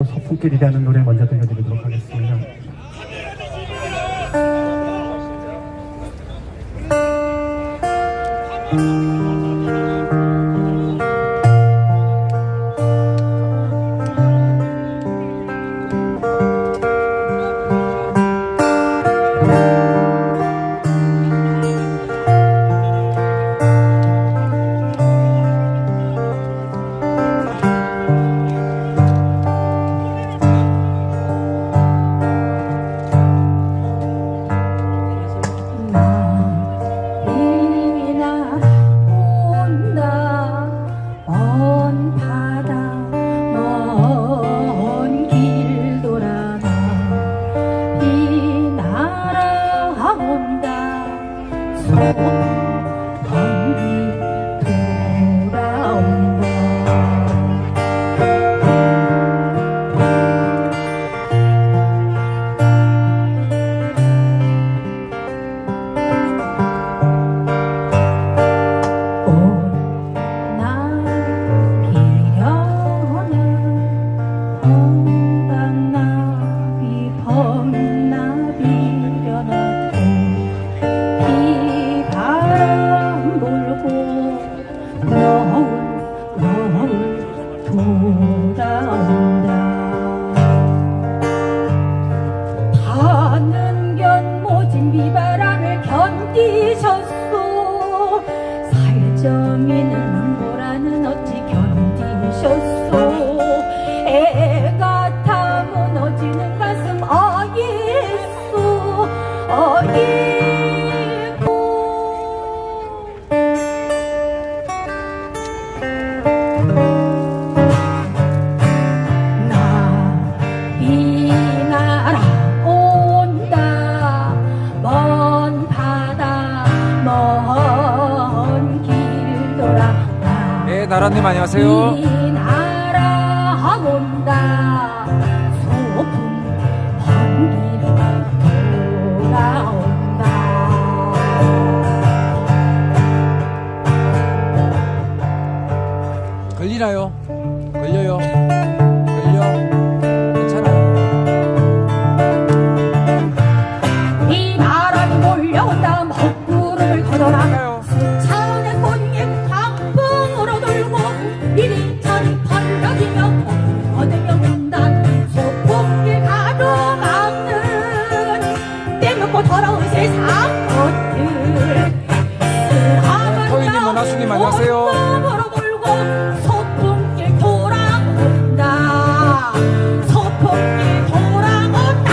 소풍길이라는 노래 먼저 들려드리도록 하겠습니다. 견디셨소. 살점이는 눈보라는 어찌 견디셨소. 애가 타 무너지는 가슴 어이소 어이고. 이 나라 온다 먼 바다 먼 길 돌아가. 네, 나라님 안녕하세요. 이 나라 온다 소풍 먼 길 돌아온다. 걸리나요? 걸려요. 걸려. 괜찮아요. 이 바람이 몰려온다 먹구름을 걷어라. 가요. 차원의 꽃잎 광풍으로 돌고 이리저리 펄럭이며 얻으며 문단 소풍길 가로막는 때묻고 더러운 세상 것들. 토이님, 원하수님 안녕하세요. 온몸으로 불고 소풍길 돌아온다. 소풍길 돌아온다.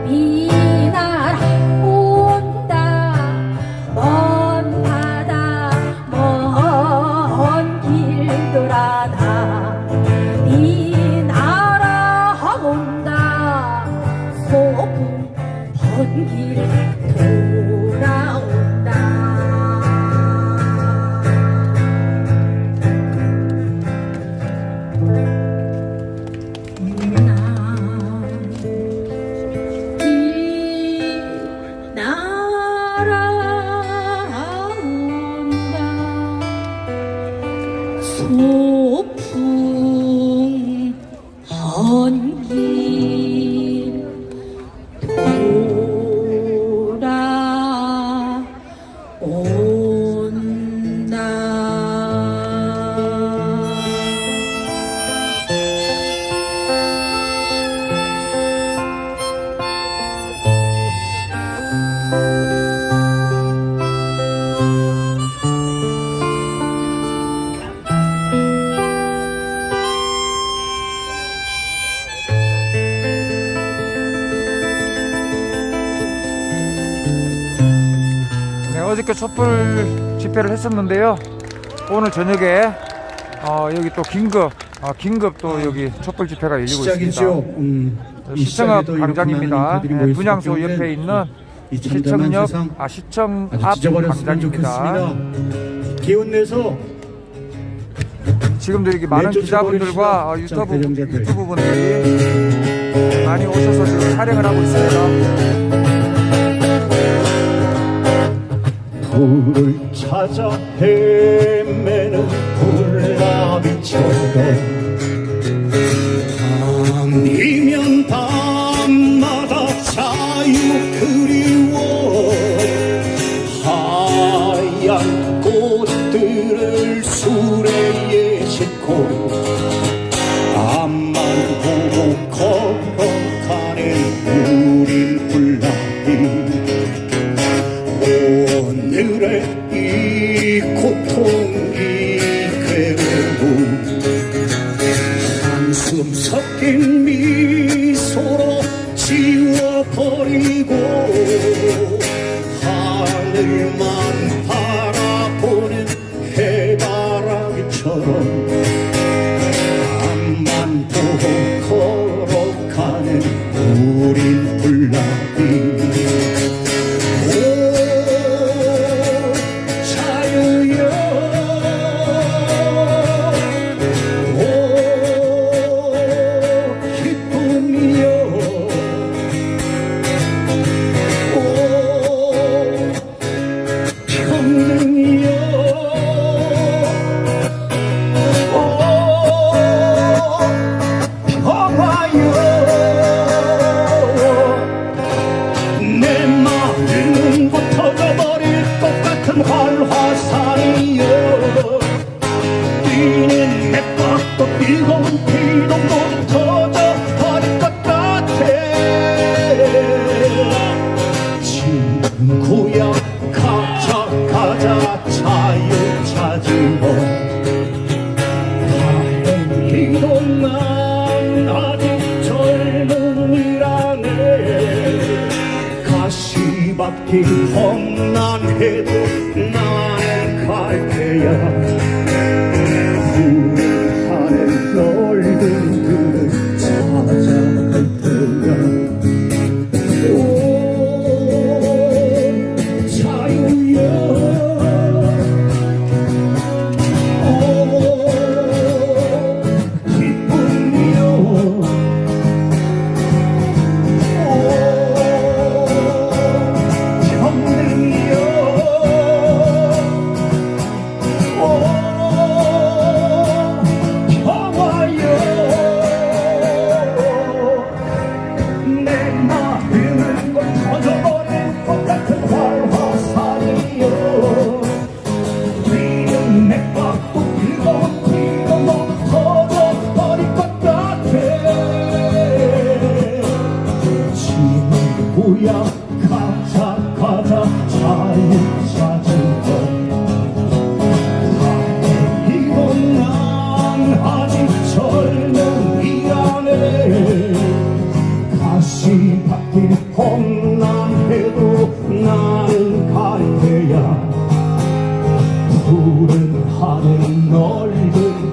이 나라 온다 먼 바다 먼 길 돌아다. 이 나라 온다 소풍 먼 길 돌아온다. 나라 온다 소풍 헌길 어저께 촛불 집회를 했었는데요. 오늘 저녁에 여기 또 긴급 또 여기 촛불 집회가 열리고 있습니다. 시작이죠. 시청 광장입니다. 분향소 옆에 있는 시청역 시청 앞 광장입니다. 기운 내서 지금도 이렇게 많은 기자분들과 유튜브분들이 많이 오셔서 지금 촬영을 하고 있습니다. 불을 찾아 헤매는 불나비처럼 밤이면 밤마다 자유 그리워 하얀 꽃들을 수레에 싣고 앞만 보고 걸어가는 우린 불나비 오늘의 이 고통 이 괴로움 한숨 섞인 미소로 지워버리고 하늘만 바라보는 해바라기처럼 앞만 보고 걸어가는 우린 불나비 활화산이여 뛰는 맷박도 뜨거운 피도 터져버릴 것 같아 친구야 가자 자유 찾으러 다행히도 난 아직 젊은이라네 가시밭길 험난해도 나는 갈 테야 푸른 넓은 길을 찾아갈 테야 오 자유야 오 기쁨이여 친구야 가자 자유 찾으러 다행히도 난 아직 젊은이라네 가시밭길 험난해도 나는 갈 테야 푸른 하늘 넓은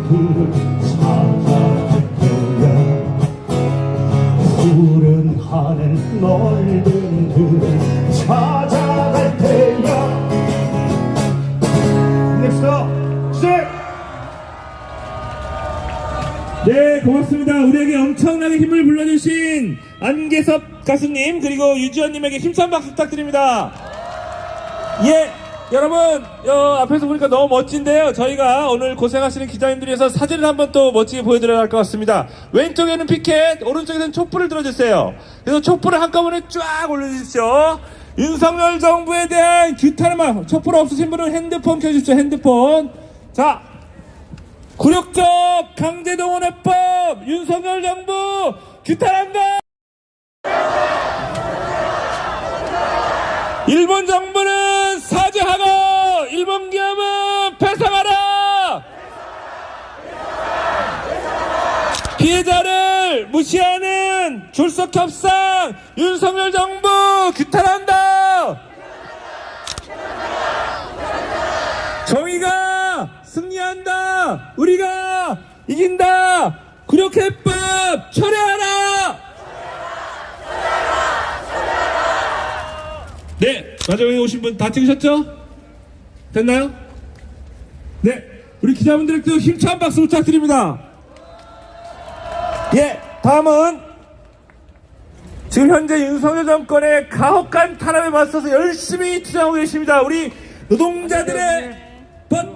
길을 찾아갈 테야 푸른 하늘 넓은 길을 찾아갈 테야 넥스트 시작 네, 고맙습니다. 우리에게 엄청나게 힘을 불러주신 안계섭 가수님 그리고 유지원님에게 힘찬 박수 부탁드립니다. 예, 여러분 앞에서 보니까 너무 멋진데요. 저희가 오늘 고생하시는 기자님들이 위해서 사진을 한번 또 멋지게 보여드려야 할 것 같습니다. 왼쪽에는 피켓, 오른쪽에는 촛불을 들어주세요. 그래서 촛불을 한꺼번에 쫙 올려주십시오. 윤석열 정부에 대한 규탄의 촛불 없으신 분은 핸드폰 켜주십시오. 핸드폰. 자, 굴욕적 강제동원해법 윤석열 정부 규탄한다. 일본 정부는 사죄하고 일본 기업은 배상하라. 피해자를 무시하는 졸속 협상 윤석열 정부 규탄한다. 정의가 승리한다. 우리가 이긴다. 굴욕해법 철회하라. 네, 마지막에 오신 분 다 찍으셨죠? 됐나요? 네, 우리 기자분들도 힘찬 박수 부탁드립니다. 예, 다음은 지금 현재 윤석열 정권의 가혹한 탄압에 맞서서 열심히 투쟁하고 계십니다. 우리 노동자들의 법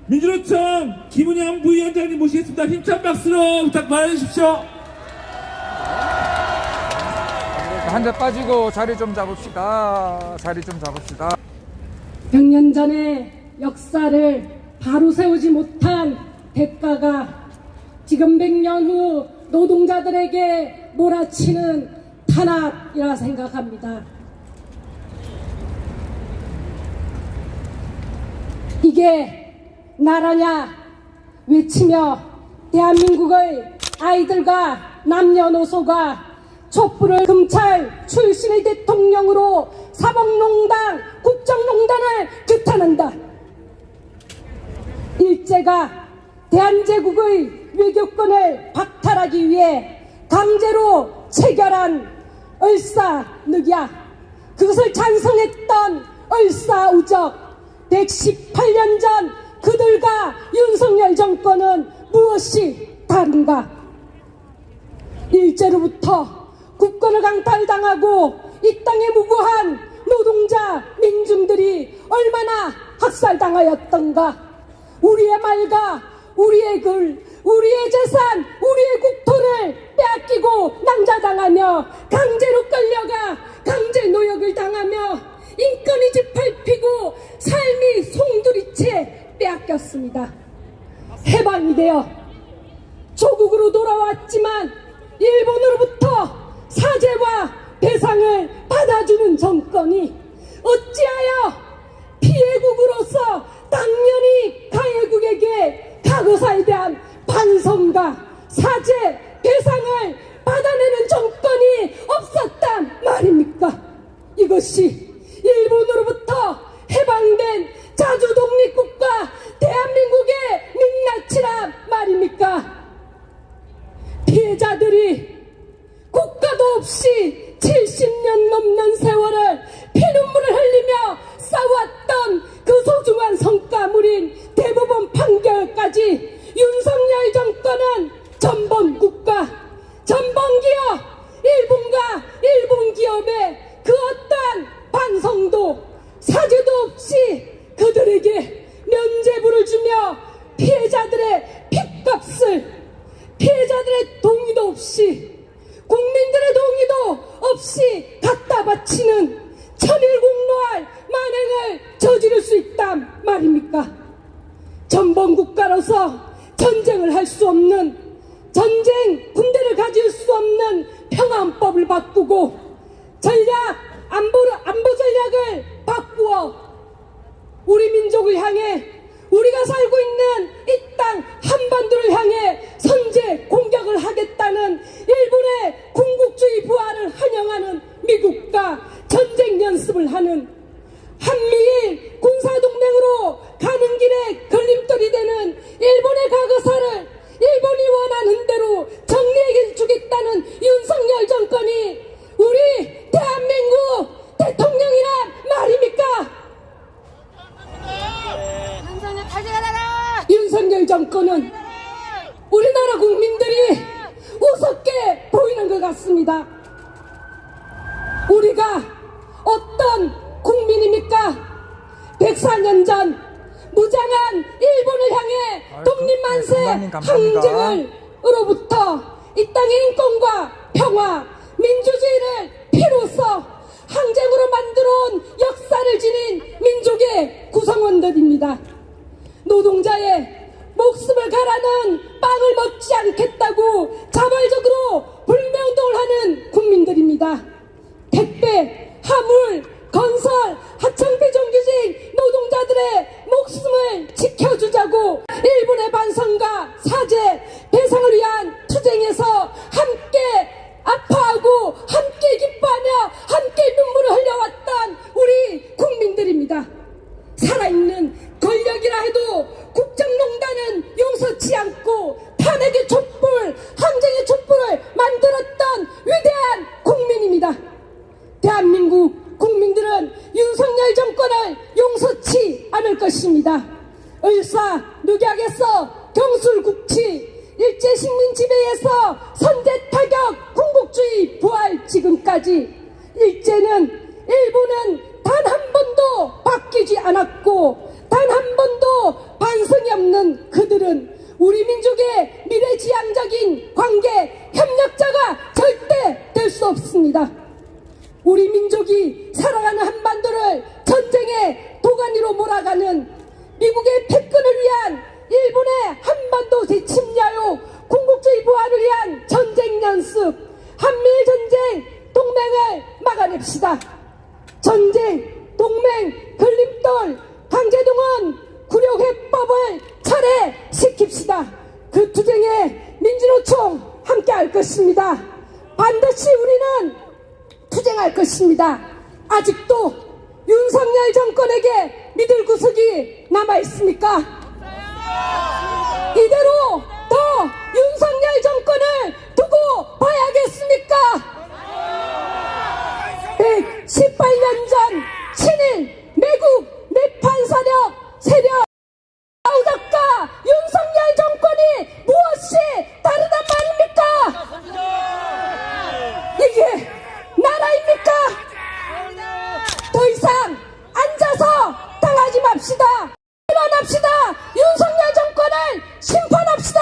민주노총 김은영 부위원장님 모시겠습니다. 힘찬 박수로 부탁 받아주십시오. 한 대 빠지고 자리 좀 잡읍시다. 자리 좀 잡읍시다. 100년 전의 역사를 바로 세우지 못한 대가가 지금 100년 후 노동자들에게 몰아치는 탄압이라 생각합니다. 이게 나라냐 외치며 대한민국의 아이들과 남녀노소가 촛불을 검찰 출신의 대통령으로 사법농단, 국정농단을 규탄한다. 일제가 대한제국의 외교권을 박탈하기 위해 강제로 체결한 을사늑약, 그것을 찬성했던 을사우적, 118년 전 그들과 윤석열 정권은 무엇이 다른가? 일제로부터 국권을 강탈당하고 이 땅에 무고한 노동자 민중들이 얼마나 학살당하였던가. 우리의 말과 우리의 글, 우리의 재산, 우리의 국토를 빼앗기고 낭자당하며 강제로 끌려가 강제 노역을 당하며 인권이 짓밟히고 삶이 송두리째 빼앗겼습니다. 해방이 되어 조국으로 돌아왔지만 일본으로부터 사죄와 배상을 받아주는 정권이 어찌하여 피해국으로서 당연히 가해국에게 과거사에 대한 반성과 사죄, 배상을 받아내는 정권이 없었단 말입니까? 이것이 일본으로부터 해방된 자주 독립국가 대한민국의 민낯이란 말입니까? 피해자들이 국가도 없이 70년 넘는 세월을 피눈물을 흘리며 싸웠던 그 소중한 성과물인 대법원 판결까지 윤석열 정권은 전범국가, 전범기업, 일본과 일본 기업의 그 어떠한 반성도 사죄도 없이 그들에게 면죄부를 주며 피해자들의 핏값을, 피해자들의 동의도 없이, 국민들의 동의도 없이 갖다 바치는 천일공노할 만행을 저지를 수 있단 말입니까? 전범국가로서 전쟁을 할 수 없는, 전쟁 군대를 가질 수 없는 평화헌법을 바꾸고 안보 전략을 바꾸어 우리 민족을 향해, 우리가 살고 있는 이 땅 한반도를 향해 선제 공격을 하겠다는 일본의 군국주의 부활을 환영하는 미국과 전쟁 연습을 하는 한미일 군사동맹으로 가는 길에 걸림돌이 되는 일본의 과거사를 일본이 원하는 대로 정리해 주겠다는 윤석열 정권이 우리 대한민국 대통령이란 말입니까? 윤석열 탈퇴하라! 윤석열 정권은 우리나라 국민들이 우습게 보이는 것 같습니다. 우리가 어떤 국민입니까? 104년 전 무장한 일본을 향해 독립만세 항쟁으로부터 이 땅의 인권과 평화, 민주주의를 피로써 항쟁으로 만들어온 역사를 지닌 민족의 구성원들입니다. 노동자의 목숨을 가라는 빵을 먹지 않겠다고 자발적으로 불매운동을 하는 국민들입니다. 택배, 화물, 건설, 하청비 정규직 노동자들의 목숨을 지켜주자고 일본의 반성과 사죄, 배상을 위한 투쟁에서 함께 아파하고 함께 기뻐하며 함께 눈물을 흘려왔던 우리 국민들입니다. 살아있는 권력이라 해도 국정농단은 용서치 않고 탄핵의 촛불, 항쟁의 촛불을 만들었던 위대한 국민입니다. 대한민국 국민들은 윤석열 정권을 용서치 않을 것입니다. 을사늑약에서 경술국치, 일제식민 지배에서 선제타격 군국주의 부활 지금까지 일부는 단 한 번도 바뀌지 않았고 단 한 번도 반성이 없는 그들은 우리 민족의 미래지향적인 관계 협력자가 절대 될 수 없습니다. 우리 민족이 살아가는 한반도를 전쟁의 도가니로 몰아가는 미국의 패권을 위한 일본의 한반도 대침야요 군국주의 부활을 위한 전쟁 연습, 한미일 전쟁 동맹을 막아냅시다. 전쟁 동맹 걸림돌 강제동원 구력해법을 철회시킵시다. 그 투쟁에 민주노총 함께할 것입니다. 반드시 우리는 투쟁할 것입니다. 아직도 윤석열 정권에게 믿을 구석이 남아있습니까? 이대로 더 윤석열 정권을 두고 봐야겠습니까? 118년 전 친일 매국 매판 세력 아우작가 윤석열 정권이 무엇이 다르단 말입니까? 이게 나라입니까? 더 이상 앉아서 당하지 맙시다. 일어납시다. 윤석열 정권을 심판합시다.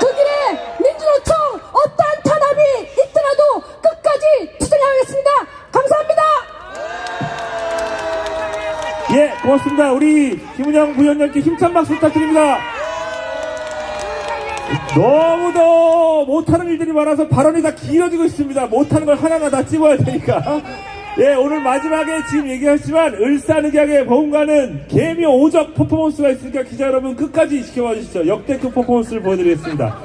그 길에 민주노총 어떠한 탄압이 있더라도 끝까지 투쟁하겠습니다. 감사합니다. 예, 고맙습니다. 우리 김은영 부위원장께 힘찬 박수 부탁드립니다. 너무도 못하는 일들이 많아서 발언이 다 길어지고 있습니다. 못하는 걸 하나하나 다 찝어야 되니까. 예, 오늘 마지막에 지금 얘기하시지만 을사늑약의 버금가는 개미 오적 퍼포먼스가 있으니까 기자 여러분 끝까지 지켜봐 주시죠. 역대급 퍼포먼스를 보여드리겠습니다.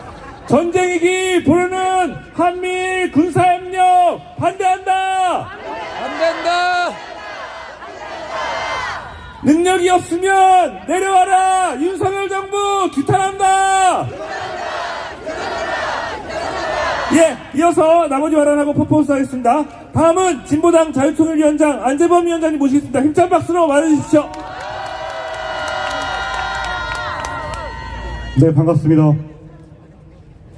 전쟁이기 부르는 한미일 군사협력 반대한다. 안 된다. 능력이 없으면 내려와라. 윤석열 정부 규탄한다. 예, 이어서 나머지 발언하고 퍼포먼스 하겠습니다. 다음은 진보당 자유통일위원장 안재범 위원장님 모시겠습니다. 힘찬 박수로 맞아주십시오. 네, 반갑습니다.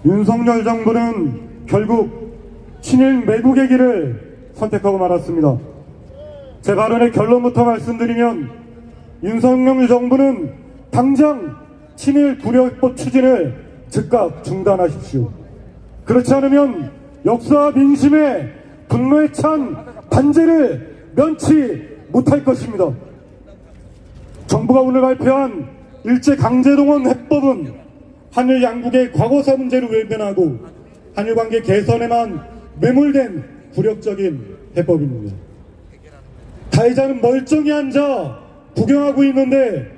윤석열 정부는 결국 친일 매국의 길을 선택하고 말았습니다. 제 발언의 결론부터 말씀드리면 윤석열 정부는 당장 친일 구력법 추진을 즉각 중단하십시오. 그렇지 않으면 역사와 민심의 분노에 찬 반제를 면치 못할 것입니다. 정부가 오늘 발표한 일제강제동원 해법은 한일 양국의 과거사 문제를 외면하고 한일관계 개선에만 매몰된 굴욕적인 해법입니다. 가해자는 멀쩡히 앉아 구경하고 있는데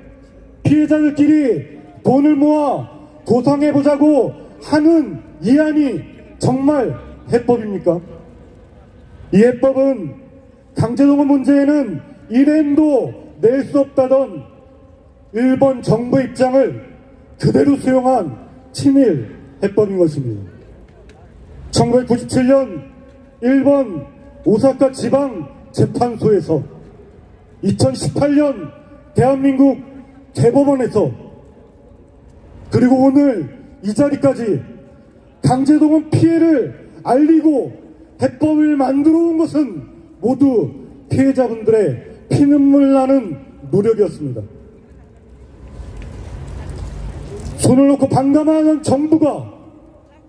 피해자들끼리 돈을 모아 보상해보자고 하는 이 안이 정말 해법입니까? 이 해법은 강제동원 문제에는 이름도 낼 수 없다던 일본 정부 입장을 그대로 수용한 친일 해법인 것입니다. 1997년 일본 오사카 지방 재판소에서 2018년 대한민국 대법원에서 그리고 오늘 이 자리까지 강제동원 피해를 알리고 해법을 만들어 온 것은 모두 피해자분들의 피눈물 나는 노력이었습니다. 손을 놓고 반감하는 정부가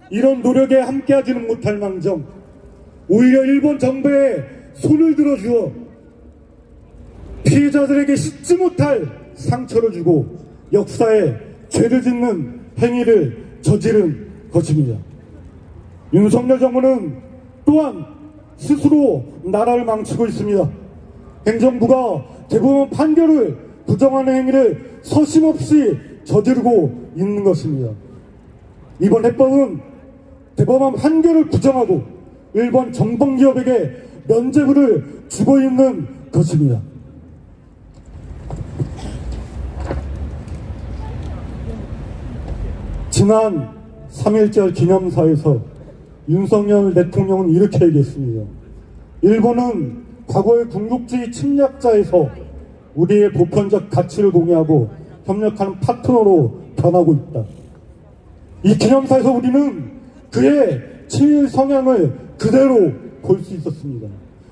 이런 노력에 함께하지는 못할 망정 오히려 일본 정부에 손을 들어주어 피해자들에게 씻지 못할 상처를 주고 역사에 죄를 짓는 행위를 저지른 것입니다. 윤석열 정부는 또한 스스로 나라를 망치고 있습니다. 행정부가 대법원 판결을 부정하는 행위를 서심없이 저지르고 있는 것입니다. 이번 해법은 대법원 판결을 부정하고 일본 정범기업에게 면죄부를 주고 있는 것입니다. 지난 3.1절 기념사에서 윤석열 대통령은 이렇게 얘기했습니다. 일본은 과거의 군국주의 침략자에서 우리의 보편적 가치를 공유하고 협력하는 파트너로 변하고 있다. 이 기념사에서 우리는 그의 친일 성향을 그대로 볼 수 있었습니다.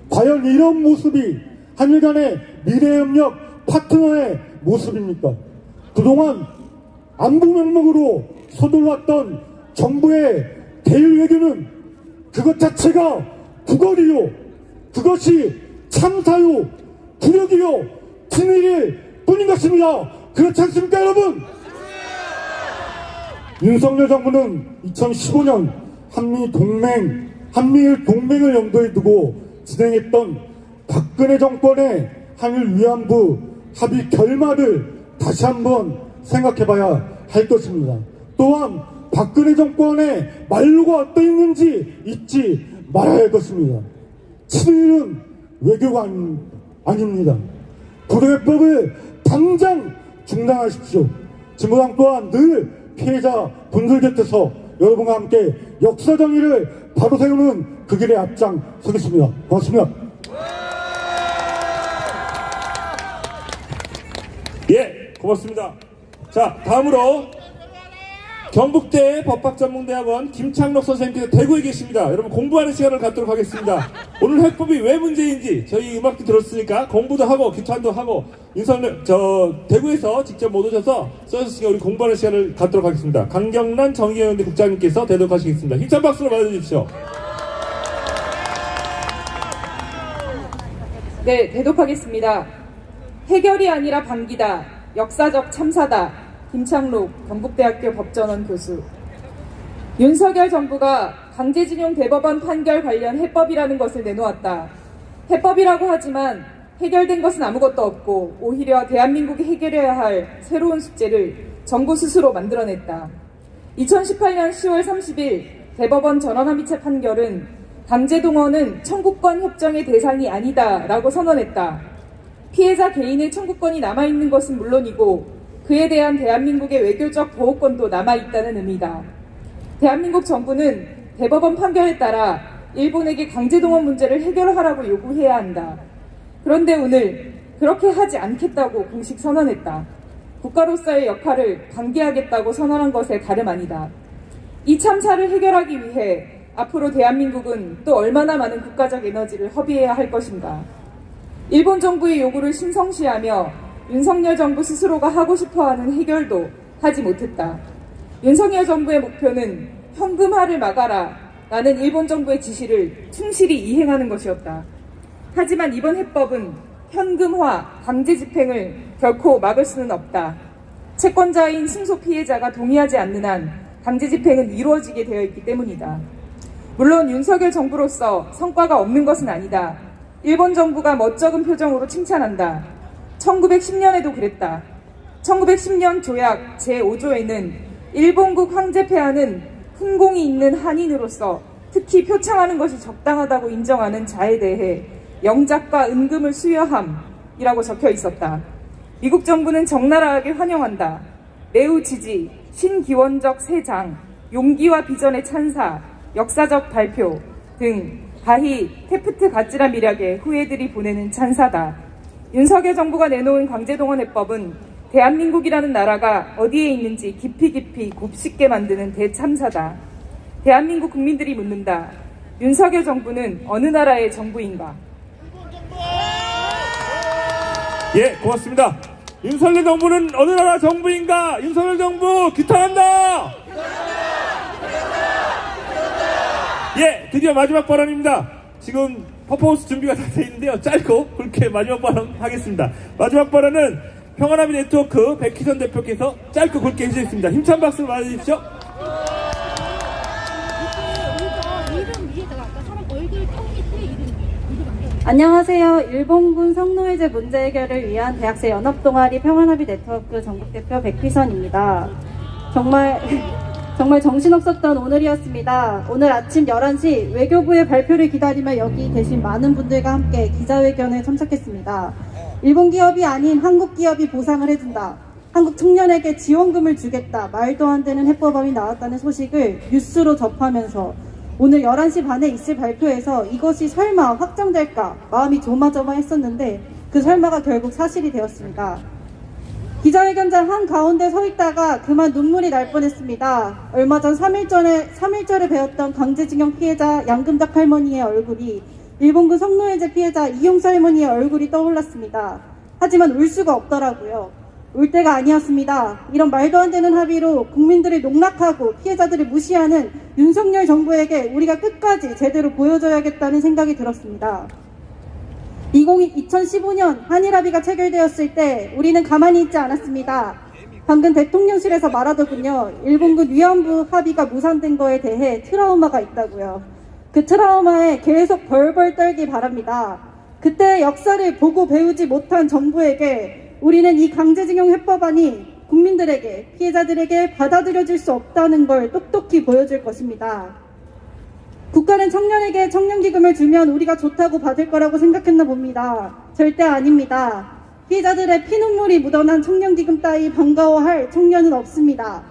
과연 이런 모습이 한일 간의 미래협력 파트너의 모습입니까? 그동안 안보 명목으로 서둘렀던 정부의 대일 외교는 그것 자체가 구걸이요, 그것이 참사요, 굴욕이요, 친일일 뿐인 것입니다. 그렇지 않습니까, 여러분? 윤석열 정부는 2015년 한미일 동맹을 염두에 두고 진행했던 박근혜 정권의 한일 위안부 합의 결말을 다시 한번 생각해봐야 할 것입니다. 또한 박근혜 정권의 만류가 어떠했는지 잊지 말아야 할 것입니다. 친일은 외교가 아닙니다. 고려해법을 당장 중단하십시오. 진보당 또한 늘 피해자 분들 곁에서 여러분과 함께 역사 정의를 바로 세우는 그 길에 앞장서겠습니다. 고맙습니다. 예, 고맙습니다. 자, 다음으로 경북대 법학전문대학원 김창록 선생님께서 대구에 계십니다. 여러분 공부하는 시간을 갖도록 하겠습니다. 오늘 해법이 왜 문제인지 저희 음악도 들었으니까 공부도 하고 기타도 하고 대구에서 직접 못 오셔서 써주시니까 우리 공부하는 시간을 갖도록 하겠습니다. 강경란 정의연대 국장님께서 대독하시겠습니다. 힘찬 박수로 맞아주십시오. 네, 대독하겠습니다. 해결이 아니라 방기다. 역사적 참사다. 김창록 경북대학교 법전원 교수. 윤석열 정부가 강제징용 대법원 판결 관련 해법이라는 것을 내놓았다. 해법이라고 하지만 해결된 것은 아무것도 없고 오히려 대한민국이 해결해야 할 새로운 숙제를 정부 스스로 만들어냈다. 2018년 10월 30일 대법원 전원합의체 판결은 강제동원은 청구권 협정의 대상이 아니다 라고 선언했다. 피해자 개인의 청구권이 남아있는 것은 물론이고 그에 대한 대한민국의 외교적 보호권도 남아있다는 의미다. 대한민국 정부는 대법원 판결에 따라 일본에게 강제동원 문제를 해결하라고 요구해야 한다. 그런데 오늘 그렇게 하지 않겠다고 공식 선언했다. 국가로서의 역할을 방기하겠다고 선언한 것에 다름 아니다. 이 참사를 해결하기 위해 앞으로 대한민국은 또 얼마나 많은 국가적 에너지를 허비해야 할 것인가. 일본 정부의 요구를 신성시하며 윤석열 정부 스스로가 하고 싶어하는 해결도 하지 못했다. 윤석열 정부의 목표는 현금화를 막아라 라는 일본 정부의 지시를 충실히 이행하는 것이었다. 하지만 이번 해법은 현금화, 강제 집행을 결코 막을 수는 없다. 채권자인 승소 피해자가 동의하지 않는 한 강제 집행은 이루어지게 되어 있기 때문이다. 물론 윤석열 정부로서 성과가 없는 것은 아니다. 일본 정부가 멋쩍은 표정으로 칭찬한다. 1910년에도 그랬다. 1910년 조약 제5조에는 일본국 황제 폐하는 훈공이 있는 한인으로서 특히 표창하는 것이 적당하다고 인정하는 자에 대해 영작과 은금을 수여함이라고 적혀 있었다. 미국 정부는 적나라하게 환영한다. 매우 지지, 신기원적 세장, 용기와 비전의 찬사, 역사적 발표 등 가히 테프트 가찌라 미략에 후예들이 보내는 찬사다. 윤석열 정부가 내놓은 강제동원 해법은 대한민국이라는 나라가 어디에 있는지 깊이 곱씹게 만드는 대참사다. 대한민국 국민들이 묻는다. 윤석열 정부는 어느 나라의 정부인가? 예, 고맙습니다. 윤석열 정부는 어느 나라 정부인가? 윤석열 정부 규탄한다! 예, 드디어 마지막 발언입니다. 지금 퍼포먼스 준비가 다 돼 있는데요. 짧고 굵게 마지막 발언 하겠습니다. 마지막 발언은 평화나비 네트워크 백희선 대표께서 짧고 굵게 해주셨습니다. 힘찬 박수로 맞아주십시오. 안녕하세요. 일본군 성노예제 문제 해결을 위한 대학생 연합동아리 평화나비 네트워크 전국대표 백희선입니다. 정말 정신없었던 오늘이었습니다. 오늘 아침 11시 외교부의 발표를 기다리며 여기 계신 많은 분들과 함께 기자회견에 참석했습니다. 일본 기업이 아닌 한국 기업이 보상을 해준다. 한국 청년에게 지원금을 주겠다. 말도 안 되는 해법안이 나왔다는 소식을 뉴스로 접하면서 오늘 11시 반에 있을 발표에서 이것이 설마 확정될까 마음이 조마조마했었는데 그 설마가 결국 사실이 되었습니다. 기자회견장 한가운데 서 있다가 그만 눈물이 날 뻔했습니다. 얼마 전 3.1절에 배웠던 강제징용 피해자 양금작 할머니의 얼굴이, 일본군 성노예제 피해자 이용수 할머니의 얼굴이 떠올랐습니다. 하지만 울 수가 없더라고요. 울 때가 아니었습니다. 이런 말도 안 되는 합의로 국민들을 농락하고 피해자들을 무시하는 윤석열 정부에게 우리가 끝까지 제대로 보여줘야겠다는 생각이 들었습니다. 2015년 한일 합의가 체결되었을 때 우리는 가만히 있지 않았습니다. 방금 대통령실에서 말하더군요. 일본군 위안부 합의가 무산된 거에 대해 트라우마가 있다고요. 그 트라우마에 계속 벌벌 떨기 바랍니다. 그때 역사를 보고 배우지 못한 정부에게 우리는 이 강제징용 해법안이 국민들에게, 피해자들에게 받아들여질 수 없다는 걸 똑똑히 보여줄 것입니다. 국가는 청년에게 청년기금을 주면 우리가 좋다고 받을 거라고 생각했나 봅니다. 절대 아닙니다. 피해자들의 피눈물이 묻어난 청년기금 따위 반가워할 청년은 없습니다.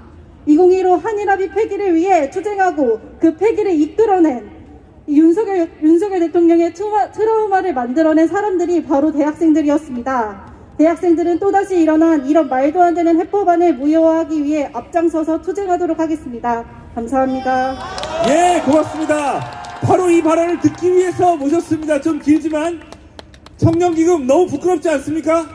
2015 한일합의 폐기를 위해 투쟁하고 그 폐기를 이끌어낸 윤석열 대통령의 트라우마를 만들어낸 사람들이 바로 대학생들이었습니다. 대학생들은 또다시 일어난 이런 말도 안 되는 해법안을 무효화하기 위해 앞장서서 투쟁하도록 하겠습니다. 감사합니다. 예, 고맙습니다. 바로 이 발언을 듣기 위해서 모셨습니다. 좀 길지만 청년기금 너무 부끄럽지 않습니까?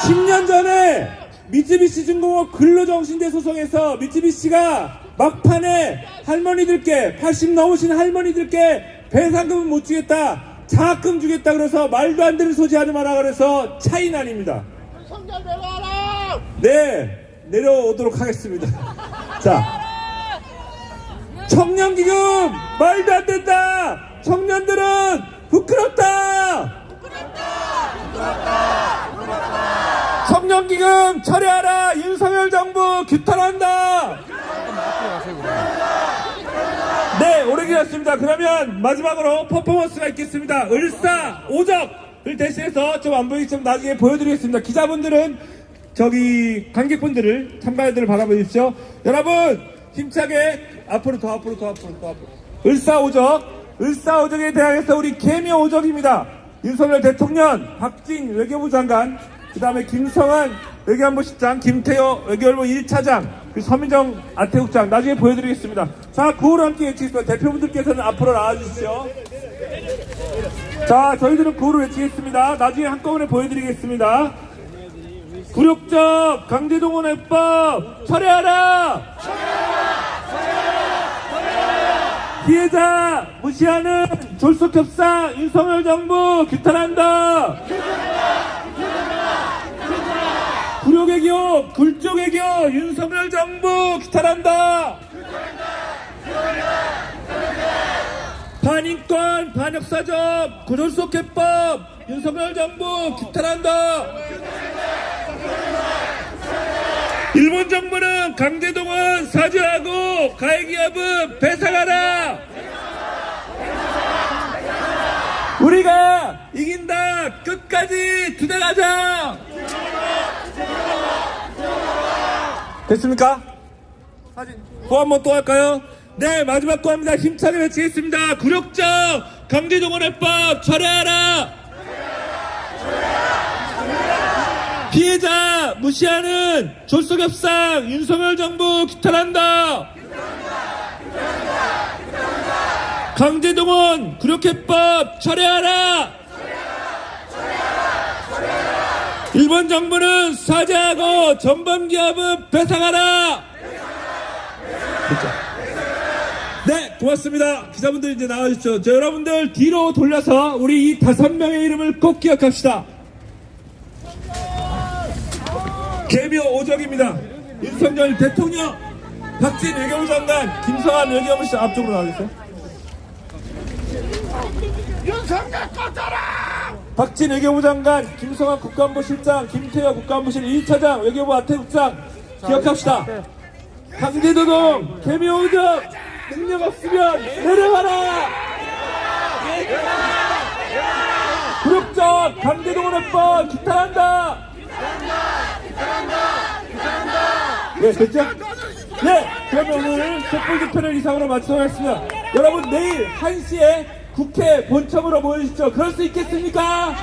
10년 전에 미쯔비시 중공업 근로정신대 소송에서 미쯔비시가 막판에 할머니들께, 80 넘으신 할머니들께 배상금은 못 주겠다, 장학금 주겠다 그래서 말도 안 되는 소지 하지 마라 그래서 차이난입니다. 네, 내려오도록 하겠습니다. 자, 청년기금 말도 안 된다. 청년들은 부끄럽다. 청년기금 철회하라. 윤석열 정부 규탄한다. 네, 오래 기다렸습니다. 그러면 마지막으로 퍼포먼스가 있겠습니다. 을사오적을 대신해서 좀 안 보이게 좀 나중에 보여드리겠습니다. 기자분들은 저기 관객분들을, 참가자들을 바라보십시오. 여러분 힘차게 앞으로 더 앞으로. 을사오적에 대항해서 우리 개묘오적입니다. 윤석열 대통령, 박진 외교부 장관, 그 다음에 김성한 외교안보 실장, 김태호 외교안보 1차장, 그리고 서민정 안태국장 나중에 보여드리겠습니다. 자, 구호를 함께 외치겠습니다. 대표분들께서는 앞으로 나와주시죠. 자, 저희들은 구호를 외치겠습니다. 나중에 한꺼번에 보여드리겠습니다. 굴욕적 강제동원 해법 철회하라! 피해자 무시하는 졸속협상 윤석열 정부 규탄한다! 굴욕애교, 굴족애교 윤석열 정부 규탄한다! 반인권, 반역사적, 구졸속해법 윤석열 정부 규탄한다! 일본 정부는 강제동원 사죄하고 가해기업은 배상하라! 우리가 이긴다! 끝까지 투쟁하자! 됐습니까? 사진 또 한 번 또 할까요? 네, 마지막 거 합니다. 힘차게 외치겠습니다. 굴욕적 강제동원해법 철회하라! 피해자 무시하는 졸속협상 윤석열 정부 규탄한다! 강제동원 굴욕해법 철회하라! 일본 정부는 사죄하고 전범기업은 배상하라! 네, 고맙습니다. 기자분들 이제 나와주시죠. 저 여러분들 뒤로 돌려서 우리 이 5명의 이름을 꼭 기억합시다. 개묘오적입니다. 윤석열 대통령, 박진 외교부 장관, 김성한 외교부 씨 앞쪽으로 나와주세요. 윤석열 꺼져라! 박진 외교부 장관, 김성한 국가안보 실장, 김태호 국가안보실 1차장, 외교부 안태국장 기억합시다. 강제노동, 개묘오적, 능력 없으면 내려가라! 굴욕적 강제동원해법 규탄한다! 네, 됐죠? 네, 그러면 오늘 촛불 집회를 이상으로 마치도록 하겠습니다. 여러분 내일 1시에 국회 본청으로 모여주십시오. 그럴 수 있겠습니까?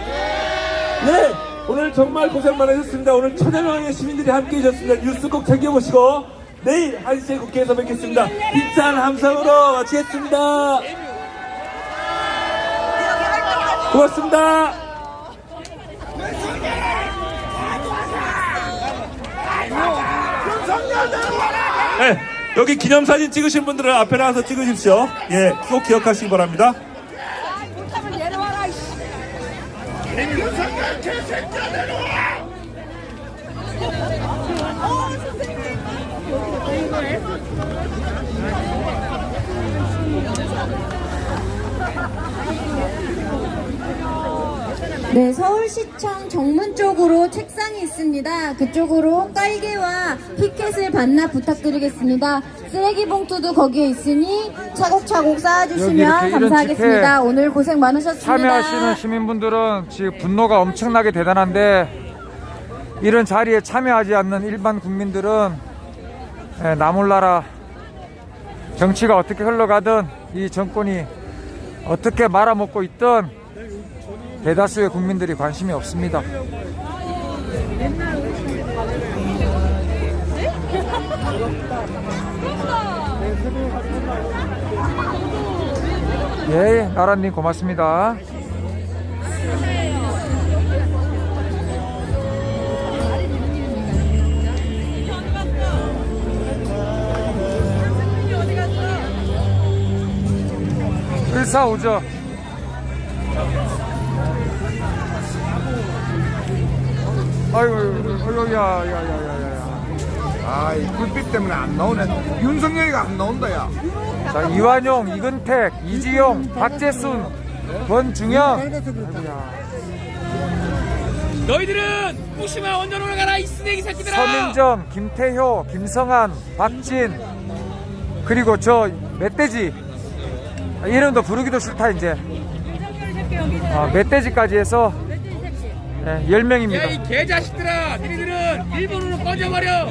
네, 오늘 정말 고생 많으셨습니다. 오늘 1000여 명의 시민들이 함께 해주셨습니다. 뉴스 꼭 챙겨보시고 내일 1시에 국회에서 뵙겠습니다. 힘찬 함성으로 마치겠습니다. 고맙습니다. 네, 여기 기념사진 찍으신 분들은 앞에 나와서 찍으십시오. 예, 꼭 기억하시기 바랍니다. 윤석열 개새끼야 내려와. 네, 서울시청 정문 쪽으로 책상이 있습니다. 그쪽으로 깔개와 피켓을 반납 부탁드리겠습니다. 쓰레기 봉투도 거기에 있으니 차곡차곡 여기 쌓아주시면 이렇게 이런 감사하겠습니다. 집회 오늘 고생 많으셨습니다. 참여하시는 시민분들은 지금 분노가 엄청나게 대단한데 이런 자리에 참여하지 않는 일반 국민들은 나몰라라 정치가 어떻게 흘러가든 이 정권이 어떻게 말아먹고 있든 대다수의 국민들이 관심이 없습니다. 예, 나라님 고맙습니다. 일사오죠. 아이고, 야야야야야. 아이 불빛 때문에 안 나오네. 윤석열이가 안 나온다 야. 자, 이완용, 이근택, 이지용, 박재순, 권중영. 아이고야. 너희들은 무시마 원전 올라가라 이 쓰레기 새끼들아. 서민정, 김태효, 김성한, 박진, 그리고 저 멧돼지 이름도 부르기도 싫다 이제. 멧돼지까지 해서 10명입니다. 야이 개자식들아, 너희들은 일본으로 꺼져버려.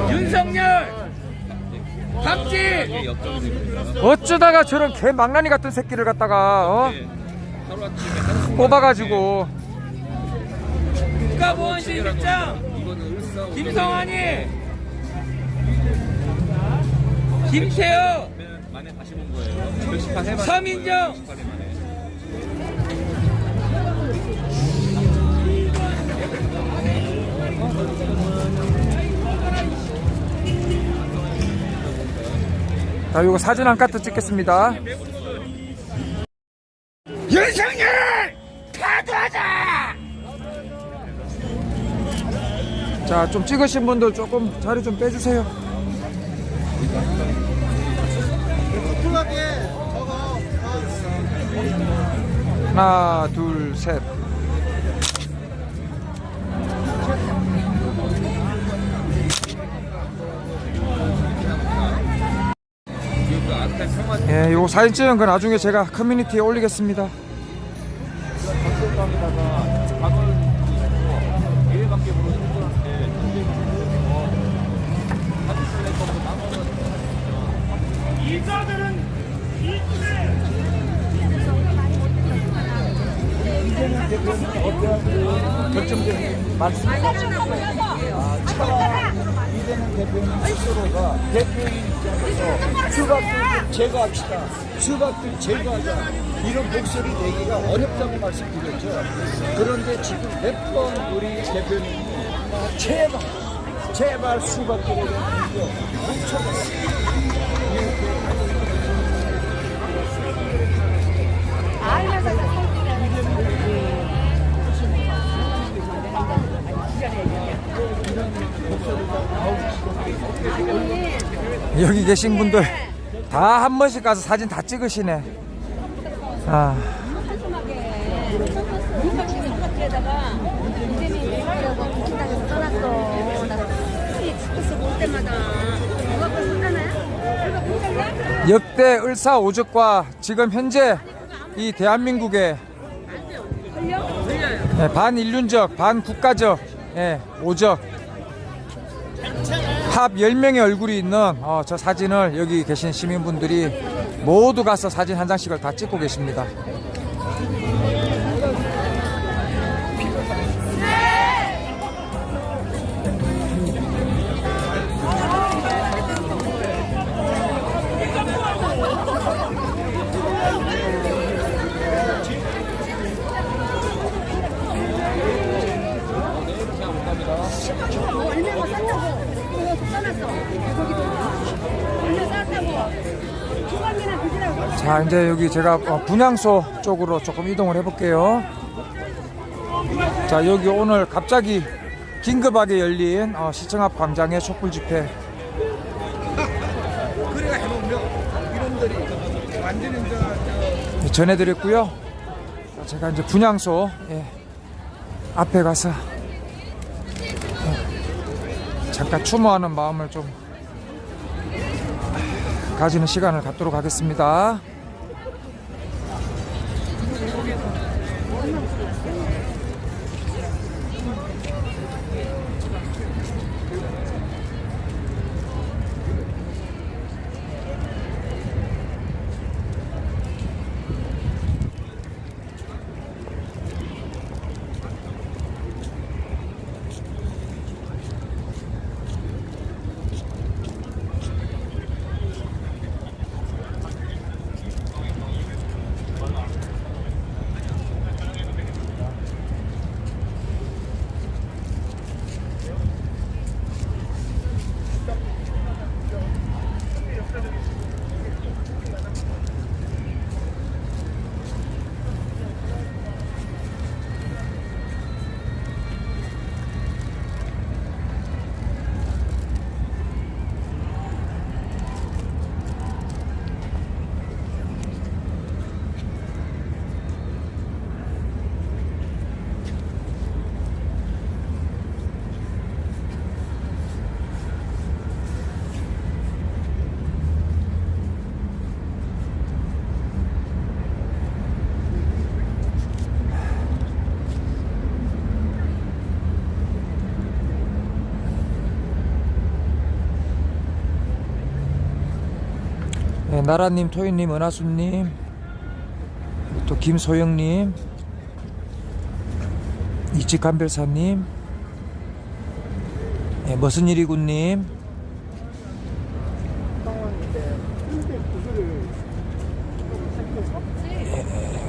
윤석열, 박진. 어쩌다가 저런 개 망나니 같은 새끼를 갖다가 뽑아가지고. 국가보안실 실장 김성환이, 김태호, 서민정. 자, 요거 사진 한 카트 찍겠습니다. 윤석열 파도하자. 자, 좀 찍으신 분들 조금 자리 좀 빼주세요. 하나, 둘, 셋. 예, 요 사진 찍은 거 나중에 제가 커뮤니티에 올리겠습니다. 결정적인 말씀. 이재명 대표님 스스로가 대표인 입장에서 수박들 제거합시다. 수박들 제거하자. 이런 목소리 내기가 어렵다고 말씀드렸죠. 그런데 지금 몇 번 우리 대표님이 제발 수박들에 대한 공격 여기 계신 분들 다 한 번씩 가서 사진 다 찍으시네. 역대 을사오적과 지금 현재 이 대한민국의 반인륜적, 반국가적 오적 합 10명의 얼굴이 있는 저 사진을 여기 계신 시민분들이 모두 가서 사진 한 장씩을 다 찍고 계십니다. 자, 이제 여기 제가 분향소 쪽으로 조금 이동을 해볼게요. 자, 여기 오늘 갑자기 긴급하게 열린 시청 앞 광장의 촛불 집회 그래가 해놓으면 이놈들이 완전히 전해드렸고요. 자, 제가 이제 분향소 앞에 가서 잠깐 추모하는 마음을 좀 가지는 시간을 갖도록 하겠습니다. 나라님, 토이님, 은하수님, 또 김소영님, 이치간별사님, 무슨 일이군님,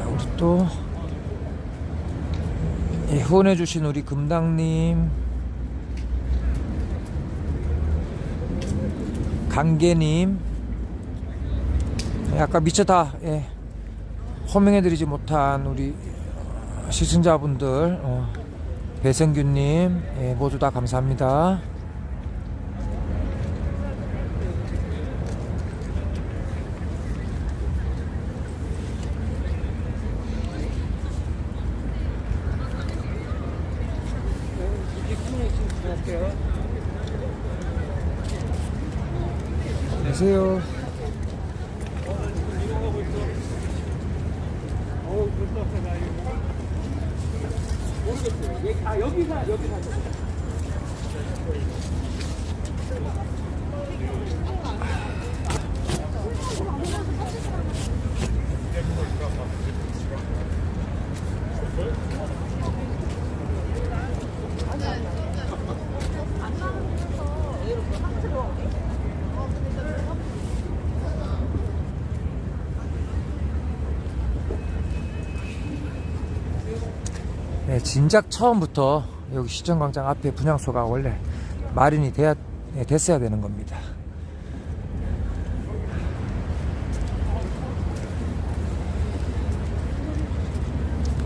우리 또 후원해주신 우리 금당님, 강계님, 아까 미처 다 호명해드리지 못한 우리 시청자분들, 배성규님, 모두 다 감사합니다. 안녕하세요. 진작 처음부터 여기 시청광장 앞에 분향소가 원래 마련이 됐어야 되는 겁니다.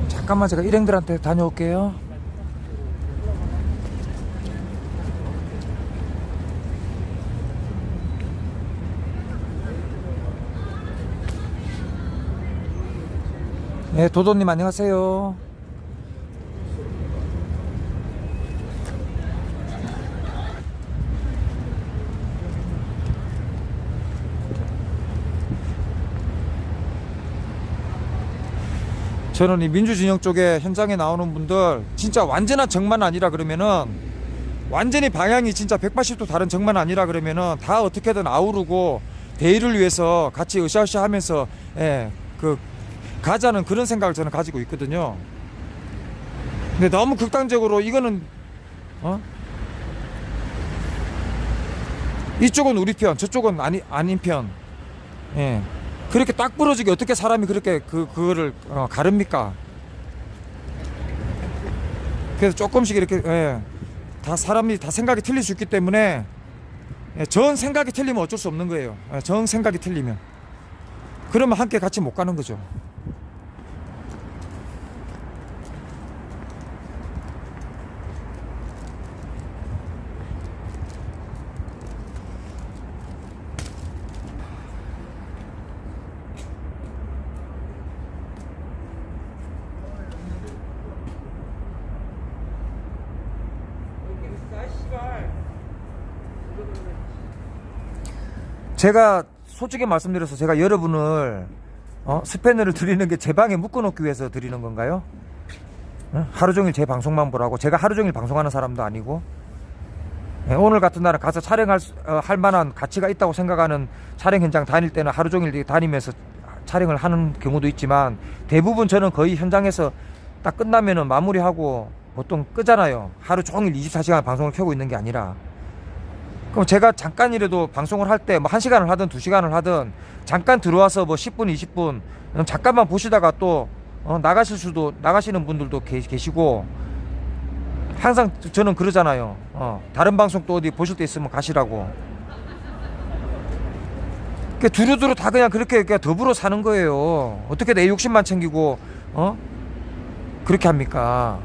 잠깐만 제가 일행들한테 다녀올게요. 네, 도도님 안녕하세요. 저는 이 민주진영 쪽에 현장에 나오는 분들 진짜 완전한 정만 아니라 그러면은 완전히 방향이 진짜 180도 다른 정만 아니라 그러면은 다 어떻게든 아우르고 대의를 위해서 같이 으쌰으쌰 하면서 가자는 그런 생각을 저는 가지고 있거든요. 근데 너무 극단적으로 이거는 이쪽은 우리 편, 저쪽은 아닌 편. 예. 그렇게 딱 부러지게 어떻게 사람이 그렇게 그거를 가릅니까? 그래서 조금씩 이렇게 다 사람이 다 생각이 틀릴 수 있기 때문에 전 생각이 틀리면 어쩔 수 없는 거예요. 전 생각이 틀리면 그러면 함께 같이 못 가는 거죠. 제가 솔직히 말씀드려서 제가 여러분을 스패너를 드리는 게 제 방에 묶어놓기 위해서 드리는 건가요? 하루 종일 제 방송만 보라고. 제가 하루 종일 방송하는 사람도 아니고 오늘 같은 날은 가서 촬영할 할 만한 가치가 있다고 생각하는 촬영 현장 다닐 때는 하루 종일 다니면서 촬영을 하는 경우도 있지만 대부분 저는 거의 현장에서 딱 끝나면은 마무리하고 보통 끄잖아요. 하루 종일 24시간 방송을 켜고 있는 게 아니라. 그럼 제가 잠깐이라도 방송을 할 때 뭐 1시간을 하든 2시간을 하든 잠깐 들어와서 뭐 10분 20분 잠깐만 보시다가 또 나가시는 분들도 계시고 항상 저는 그러잖아요. 다른 방송 또 어디 보실 때 있으면 가시라고. 두루두루 다 그냥 그렇게 더불어 사는 거예요. 어떻게 내 욕심만 챙기고 그렇게 합니까?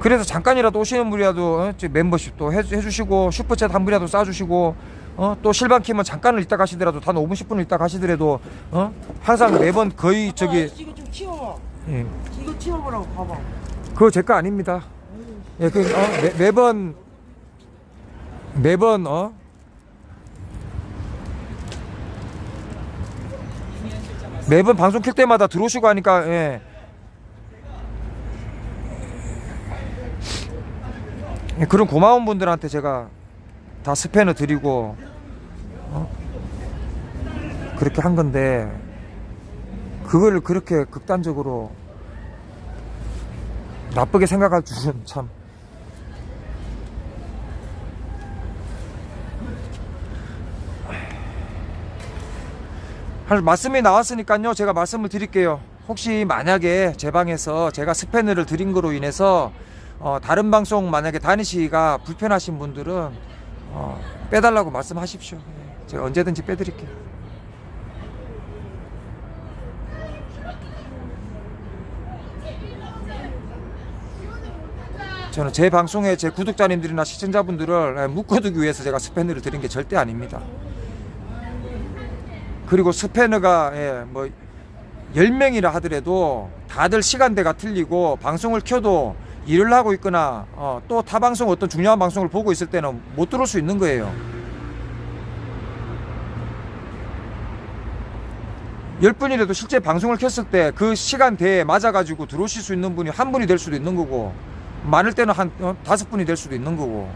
그래서 잠깐이라도 오시는 분이라도 멤버십도 해주시고 슈퍼챗 한 분이라도 쏴주시고 또 실방 키면 잠깐을 있다 가시더라도 단 5분 10분을 있다 가시더라도 항상 매번 거의 저기 이거 좀 치워봐. 예. 이거 치워보라고 봐봐. 그거 제 거 아닙니다. 예, 매번 매번 방송 킬 때마다 들어오시고 하니까 그런 고마운 분들한테 제가 다 스패너 드리고 그렇게 한 건데 그걸 그렇게 극단적으로 나쁘게 생각할 줄은 참. 말씀이 나왔으니까요 제가 말씀을 드릴게요. 혹시 만약에 제 방에서 제가 스패너를 드린 거로 인해서 다른 방송 만약에 다니시기가 불편하신 분들은 빼달라고 말씀하십시오. 제가 언제든지 빼드릴게요. 저는 제 방송에 제 구독자님들이나 시청자분들을 묶어두기 위해서 제가 스패너를 드린 게 절대 아닙니다. 그리고 스패너가 뭐 10명이라 하더라도 다들 시간대가 틀리고 방송을 켜도 일을 하고 있거나 또 타 방송 어떤 중요한 방송을 보고 있을 때는 못 들어올 수 있는 거예요. 10분이라도 실제 방송을 켰을 때 그 시간대에 맞아가지고 들어오실 수 있는 분이 한 분이 될 수도 있는 거고 많을 때는 한 5분이 될 수도 있는 거고.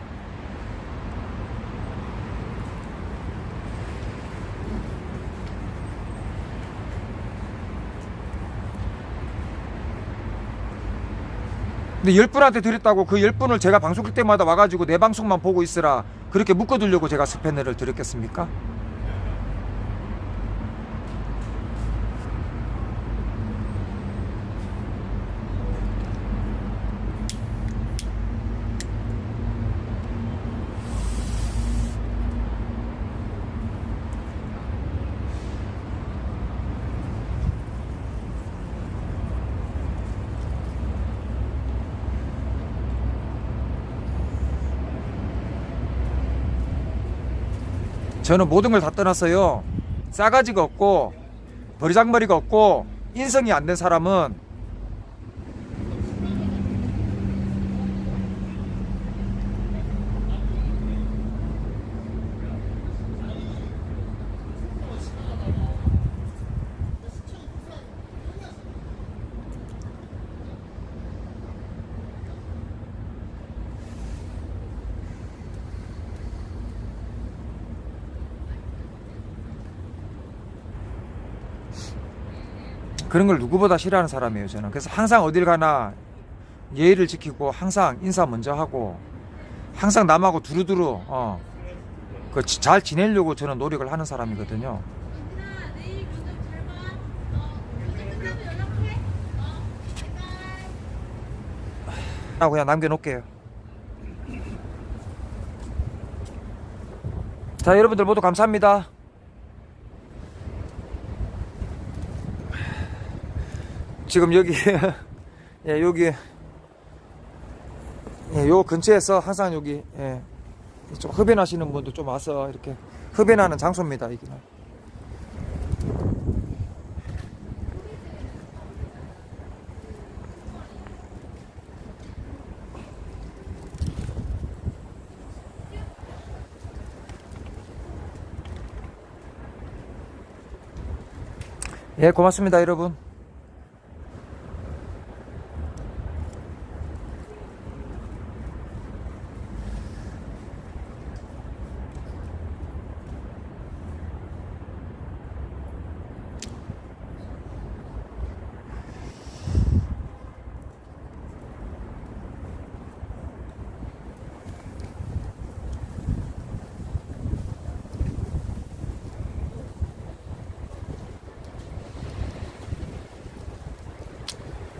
근데 10분한테 드렸다고 그 10분을 제가 방송 킬 때마다 와가지고 내 방송만 보고 있으라 그렇게 묶어두려고 제가 스패너를 드렸겠습니까? 저는 모든 걸 다 떠났어요. 싸가지가 없고 버리장머리가 없고 인성이 안 된 사람은 그런 걸 누구보다 싫어하는 사람이에요, 저는. 그래서 항상 어딜 가나 예의를 지키고 항상 인사 먼저 하고 항상 남하고 두루두루 잘 지내려고 저는 노력을 하는 사람이거든요. 그냥 남겨놓을게요. 자, 여러분들 모두 감사합니다. 지금 여기 예, 여기 예, 요 근처에서 항상 여기 예, 좀 흡연하시는 분들 좀 와서 이렇게 흡연하는 장소입니다. 여기는. 예, 고맙습니다, 여러분.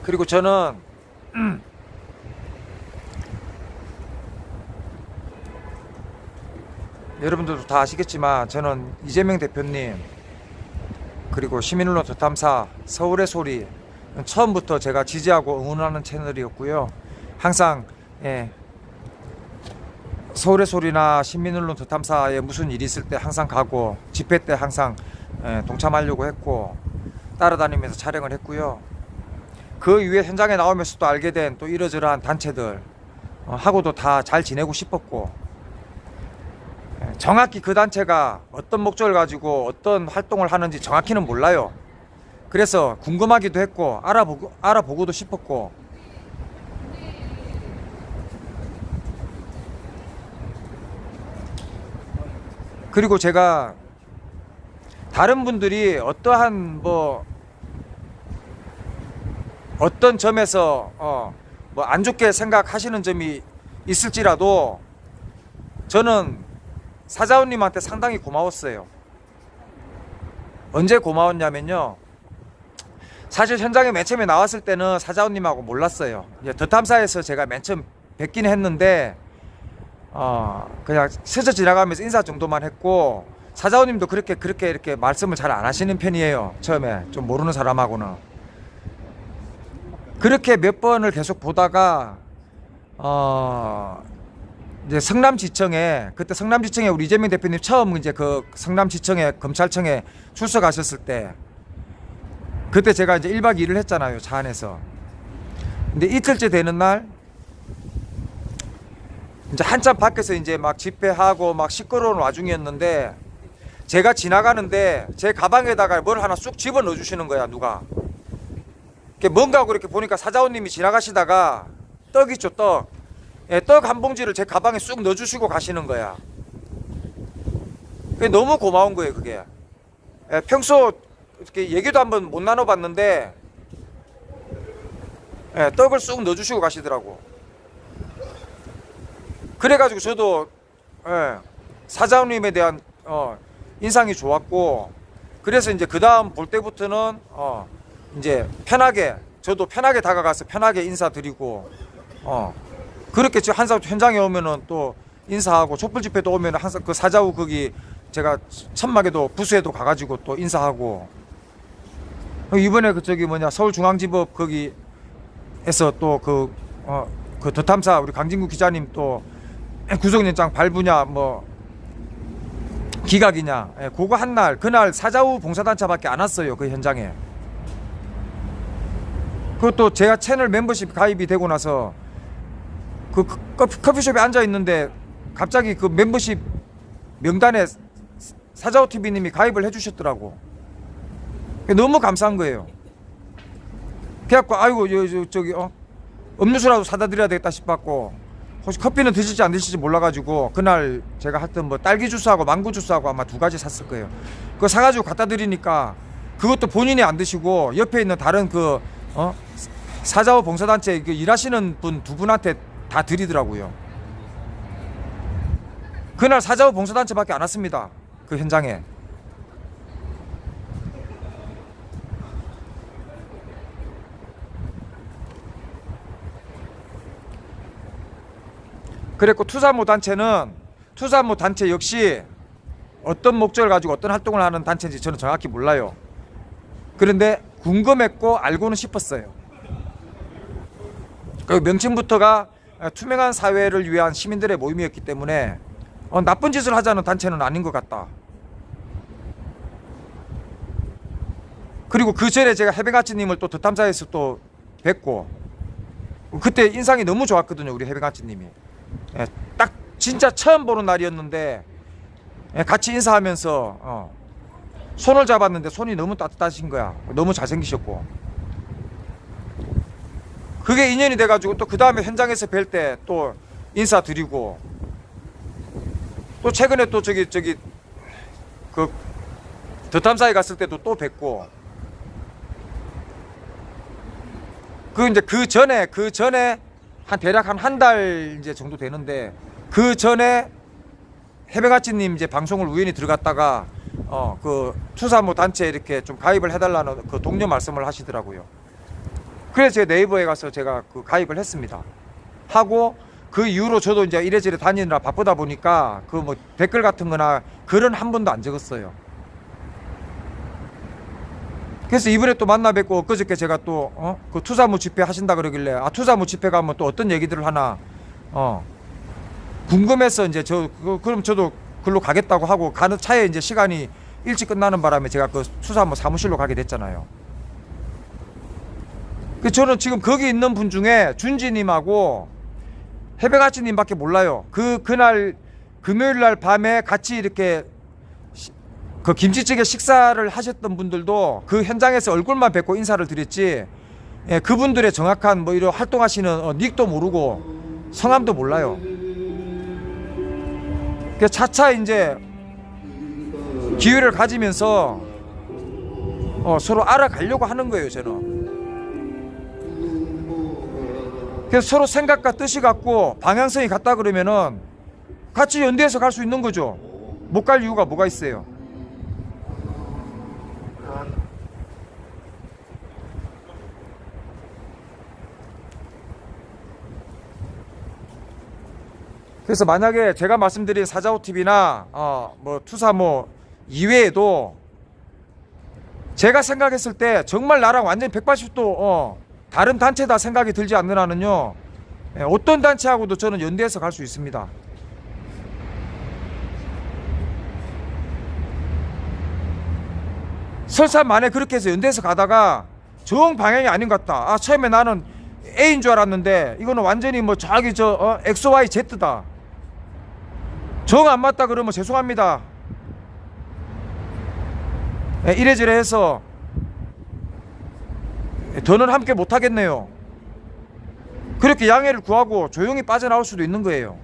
그리고 저는 여러분들도 다 아시겠지만 저는 이재명 대표님 그리고 시민언론 덧탐사 서울의 소리 처음부터 제가 지지하고 응원하는 채널이었고요. 항상 예, 서울의 소리나 시민언론 덧탐사에 무슨 일이 있을 때 항상 가고 집회 때 항상 동참하려고 했고 따라다니면서 촬영을 했고요. 그 이후에 현장에 나오면서 또 알게 된 또 이러저러한 단체들 하고도 다 잘 지내고 싶었고 정확히 그 단체가 어떤 목적을 가지고 어떤 활동을 하는지 정확히는 몰라요. 그래서 궁금하기도 했고 알아보고도 싶었고 그리고 제가 다른 분들이 어떠한 어떤 점에서 안 좋게 생각하시는 점이 있을지라도 저는 사자원님한테 상당히 고마웠어요. 언제 고마웠냐면요. 사실 현장에 맨 처음에 나왔을 때는 사자원님하고 몰랐어요. 덧탐사에서 제가 맨 처음 뵙긴 했는데 그냥 스쳐 지나가면서 인사 정도만 했고 사자원님도 그렇게 이렇게 말씀을 잘 안 하시는 편이에요. 처음에 좀 모르는 사람하고는. 그렇게 몇 번을 계속 보다가 이제 성남지청에 그때 성남지청에 우리 이재명 대표님 처음 이제 그 성남지청에 검찰청에 출석하셨을 때 그때 제가 이제 1박 2일을 했잖아요. 차 안에서. 근데 이틀째 되는 날 이제 한참 밖에서 이제 막 집회하고 막 시끄러운 와중이었는데 제가 지나가는데 제 가방에다가 뭘 하나 쑥 집어 넣어 주시는 거야, 누가. 뭔가 하고 이렇게 보니까 사자원님이 지나가시다가 떡 있죠, 떡. 예, 떡 한 봉지를 제 가방에 쑥 넣어주시고 가시는 거야. 그게 너무 고마운 거예요, 그게. 예, 평소 이렇게 얘기도 한번 못 나눠봤는데 예, 떡을 쑥 넣어주시고 가시더라고. 그래가지고 저도 예, 사자원님에 대한 인상이 좋았고 그래서 이제 그 다음 볼 때부터는 이제 편하게 저도 편하게 다가가서 편하게 인사드리고 그렇게 항상 현장에 오면은 또 인사하고 촛불 집회도 오면은 항상 그 사자후 거기 제가 천막에도 부수에도 가가지고 또 인사하고 이번에 그 저기 서울중앙지법 거기에서 또 그 덧탐사 우리 강진구 기자님 또 구속영장 발부냐 기각이냐 그거 한 날 그날 사자후 봉사단체밖에 안 왔어요. 그 현장에. 그것도 제가 채널 멤버십 가입이 되고 나서 그 커피숍에 앉아 있는데 갑자기 그 멤버십 명단에 사자오 TV님이 가입을 해주셨더라고. 너무 감사한 거예요. 그래갖고 아이고 저기 음료수라도 사다 드려야 되겠다 싶었고 혹시 커피는 드실지 안 드실지 몰라가지고 그날 제가 했던 딸기 주스하고 망고 주스하고 아마 2가지 샀을 거예요. 그거 사가지고 갖다 드리니까 그것도 본인이 안 드시고 옆에 있는 다른 그 사자후 봉사단체 그 일하시는 분 두 분한테 다 드리더라고요. 그날 사자후 봉사단체밖에 안 왔습니다. 그 현장에. 그랬고 투사모 단체 역시 어떤 목적을 가지고 어떤 활동을 하는 단체인지 저는 정확히 몰라요. 그런데 궁금했고 알고는 싶었어요. 그 명칭부터가 투명한 사회를 위한 시민들의 모임이었기 때문에 나쁜 짓을 하자는 단체는 아닌 것 같다. 그리고 그 전에 제가 해병아치님을 또 덧탐사에서 또 뵙고 그때 인상이 너무 좋았거든요. 우리 해병아치님이. 딱 진짜 처음 보는 날이었는데 같이 인사하면서 손을 잡았는데 손이 너무 따뜻하신 거야. 너무 잘생기셨고 그게 인연이 돼가지고 또 그 다음에 현장에서 뵐 때 또 인사드리고 또 최근에 또 저기 그 덧탐사에 갔을 때도 또 뵙고 이제 그 전에 한 대략 한 달 이제 정도 되는데 그 전에 해병아치님 이제 방송을 우연히 들어갔다가 그 투사모 단체에 이렇게 좀 가입을 해달라는 그 동료 말씀을 하시더라고요. 그래서 제가 네이버에 가서 제가 그 가입을 했습니다. 하고 그 이후로 저도 이제 이래저래 다니느라 바쁘다 보니까 그 뭐 댓글 같은 거나 글은 한 번도 안 적었어요. 그래서 이번에 또 만나 뵙고 엊그저께 제가 또 그 투사모 집회 하신다 그러길래 투사모 집회 가면 또 어떤 얘기들을 하나 궁금해서 이제 그럼 저도 글로 가겠다고 하고 가는 차에 이제 시간이 일찍 끝나는 바람에 제가 그 투사모 사무실로 가게 됐잖아요. 저는 지금 거기 있는 분 중에 준지님하고 해병아치님밖에 몰라요. 그날 금요일 날 밤에 같이 이렇게 그 김치찌개 식사를 하셨던 분들도 그 현장에서 얼굴만 뵙고 인사를 드렸지 그분들의 정확한 뭐 이런 활동하시는 닉도 모르고 성함도 몰라요. 그래서 차차 이제 기회를 가지면서 서로 알아가려고 하는 거예요, 저는. 그래서 서로 생각과 뜻이 같고 방향성이 같다 그러면은 같이 연대해서 갈 수 있는 거죠. 못 갈 이유가 뭐가 있어요. 그래서 만약에 제가 말씀드린 사자오TV나 뭐 투사모 이외에도 제가 생각했을 때 정말 나랑 완전히 180도 다른 단체다 생각이 들지 않는 한은요 어떤 단체하고도 저는 연대해서 갈 수 있습니다. 설사 만에 그렇게 해서 연대해서 가다가 정 방향이 아닌 것 같다. 처음에 나는 A인 줄 알았는데 이거는 완전히 뭐 저기 XYZ다. 정 안 맞다 그러면 죄송합니다. 이래저래 해서 더는 함께 못 하겠네요. 그렇게 양해를 구하고 조용히 빠져나올 수도 있는 거예요.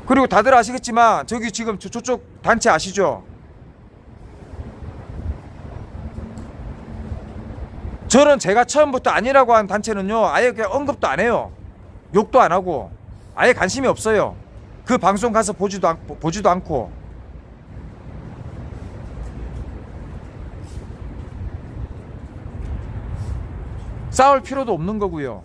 그리고 다들 아시겠지만 저기 지금 저쪽 단체 아시죠? 저는 제가 처음부터 아니라고 한 단체는요 아예 그냥 언급도 안 해요. 욕도 안 하고 아예 관심이 없어요. 그 방송 가서 보지도 않고 싸울 필요도 없는 거고요.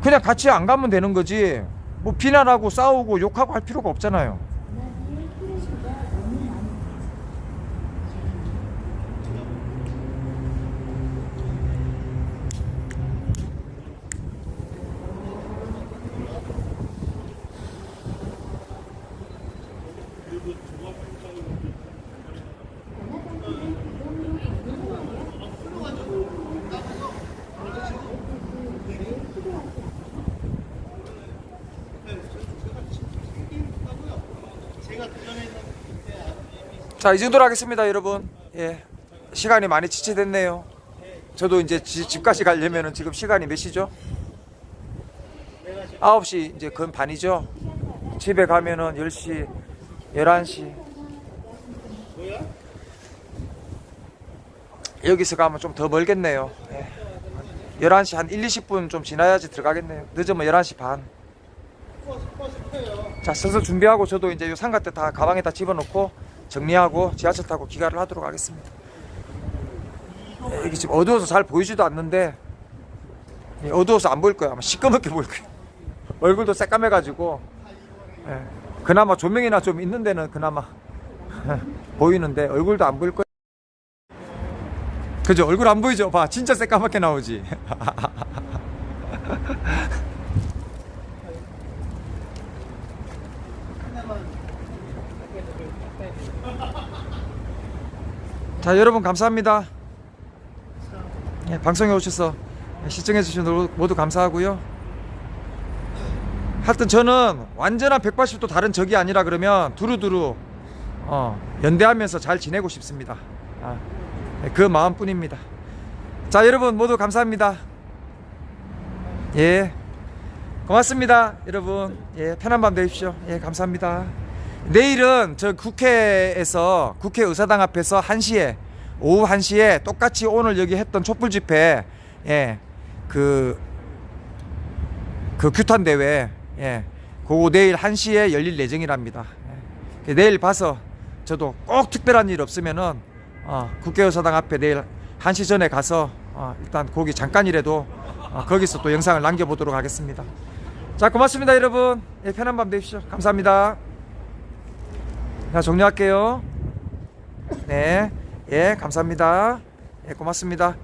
그냥 같이 안 가면 되는 거지 뭐 비난하고 싸우고 욕하고 할 필요가 없잖아요. 자, 이 정도로 하겠습니다, 여러분. 예, 시간이 많이 지체됐네요. 저도 이제 집까지 가려면은 지금 시간이 몇 시죠? 9시 이제 근 반이죠. 집에 가면은 10시, 11시. 여기서 가면 좀 더 멀겠네요. 11시 한 1, 20분 좀 지나야지 들어가겠네요. 늦으면 11시 반. 자, 슬슬 준비하고 저도 이제 요 상가 때 다 가방에다 집어넣고 정리하고 지하철 타고 귀가를 하도록 하겠습니다. 이게 지금 어두워서 잘 보이지도 않는데, 어두워서 안 보일 거야. 아마 시꺼멓게 보일 거야. 얼굴도 새까매가지고, 그나마 조명이나 좀 있는 데는 그나마 보이는데 얼굴도 안 보일 거야. 그죠? 얼굴 안 보이죠? 봐, 진짜 새까맣게 나오지. 자, 여러분 감사합니다. 방송에 오셔서 시청해주신 모두 감사하고요. 하여튼 저는 완전한 180도 다른 적이 아니라 그러면 두루두루 연대하면서 잘 지내고 싶습니다. 그 마음뿐입니다. 자, 여러분 모두 감사합니다. 예, 고맙습니다. 여러분, 예, 편한 밤 되십시오. 예, 감사합니다. 내일은 저 국회에서, 국회의사당 앞에서 1시에, 오후 1시에 똑같이 오늘 여기 했던 촛불 집회, 예, 그 규탄 대회, 예, 그거 내일 1시에 열릴 예정이랍니다. 예, 내일 봐서 저도 꼭 특별한 일 없으면은 국회의사당 앞에 내일 1시 전에 가서 일단 거기 잠깐이라도 거기서 또 영상을 남겨보도록 하겠습니다. 자, 고맙습니다, 여러분. 예, 편한 밤 되십시오. 감사합니다. 자, 종료할게요. 네, 예, 감사합니다. 예, 고맙습니다.